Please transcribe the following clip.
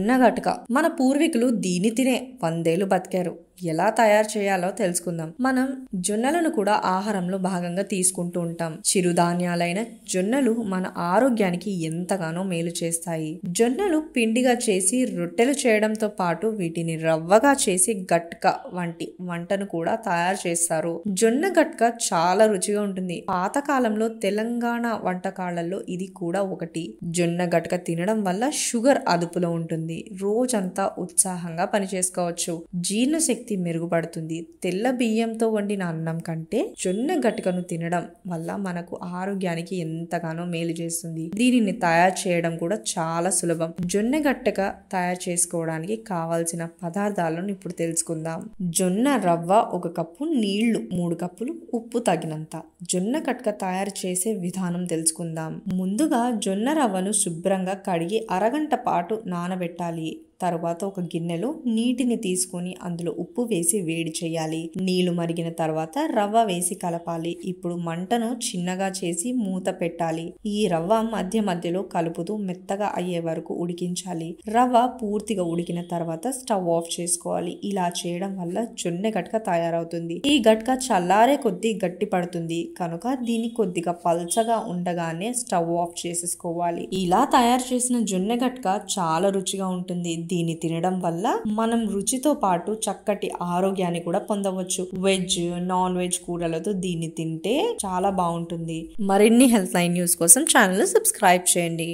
జొన్న గటక. మన పూర్వీకులు దీన్ని తినే 100 ఏళ్లు బతికారు. ఎలా తయారు చేయాలో తెలుసుకుందాం. మనం జొన్నలను కూడా ఆహారంలో భాగంగా తీసుకుంటూ ఉంటాం. చిరుధాన్యాలైన జొన్నలు మన ఆరోగ్యానికి ఎంతగానో మేలు చేస్తాయి. జొన్నలు పిండిగా చేసి రొట్టెలు చేయడంతో పాటు వీటిని రవ్వగా చేసి గట్క వంటి వంటను కూడా తయారు చేస్తారు. జొన్న గట్క చాలా రుచిగా ఉంటుంది. పాతకాలంలో తెలంగాణ వంటకాలలో ఇది కూడా ఒకటి. జొన్న గట్క తినడం వల్ల షుగర్ అదుపులో ఉంటుంది. రోజంతా ఉత్సాహంగా పనిచేసుకోవచ్చు. జీర్ణశక్తి మెరుగుపడుతుంది. తెల్ల బియ్యంతో వండిన అన్నం కంటే జొన్న గట్కను తినడం వల్ల మనకు ఆరోగ్యానికి ఎంతగానో మేలు చేస్తుంది. దీనిని తయారు చేయడం కూడా చాలా సులభం. జొన్న గట్క తయారు చేసుకోవడానికి కావాల్సిన పదార్థాలను ఇప్పుడు తెలుసుకుందాం. జొన్న రవ్వ 1 కప్పు, నీళ్లు 3 కప్పులు, ఉప్పు తగినంత. జొన్న గట్క తయారు చేసే విధానం తెలుసుకుందాం. ముందుగా జొన్న రవ్వను శుభ్రంగా కడిగి అరగంట పాటు నానబెట్టాలి. తరువాత ఒక గిన్నెలో నీటిని తీసుకొని అందులో ఉప్పు వేసి వేడి చేయాలి. నీళ్లు మరిగిన తర్వాత రవ్వ వేసి కలపాలి. ఇప్పుడు మంటను చిన్నగా చేసి మూత పెట్టాలి. ఈ రవ్వ మధ్య మధ్యలో కలుపుతూ మెత్తగా అయ్యే వరకు ఉడికించాలి. రవ్వ పూర్తిగా ఉడికిన తర్వాత స్టవ్ ఆఫ్ చేసుకోవాలి. ఇలా చేయడం వల్ల జొన్న గట్క తయారవుతుంది. ఈ గట్క చల్లారే కొద్దీ గట్టి పడుతుంది కనుక దీన్ని కొద్దిగా పల్చగా ఉండగానే స్టవ్ ఆఫ్ చేసేసుకోవాలి. ఇలా తయారు చేసిన జొన్న గట్క చాలా రుచిగా ఉంటుంది. దీన్ని తినడం వల్ల మనం రుచితో పాటు చక్కటి ఆరోగ్యాన్ని కూడా పొందవచ్చు. వెజ్, నాన్ వెజ్ కూరలతో దీన్ని తింటే చాలా బాగుంటుంది. మరిన్ని హెల్త్ లైన్ న్యూస్ కోసం ఛానల్ సబ్స్క్రైబ్ చేయండి.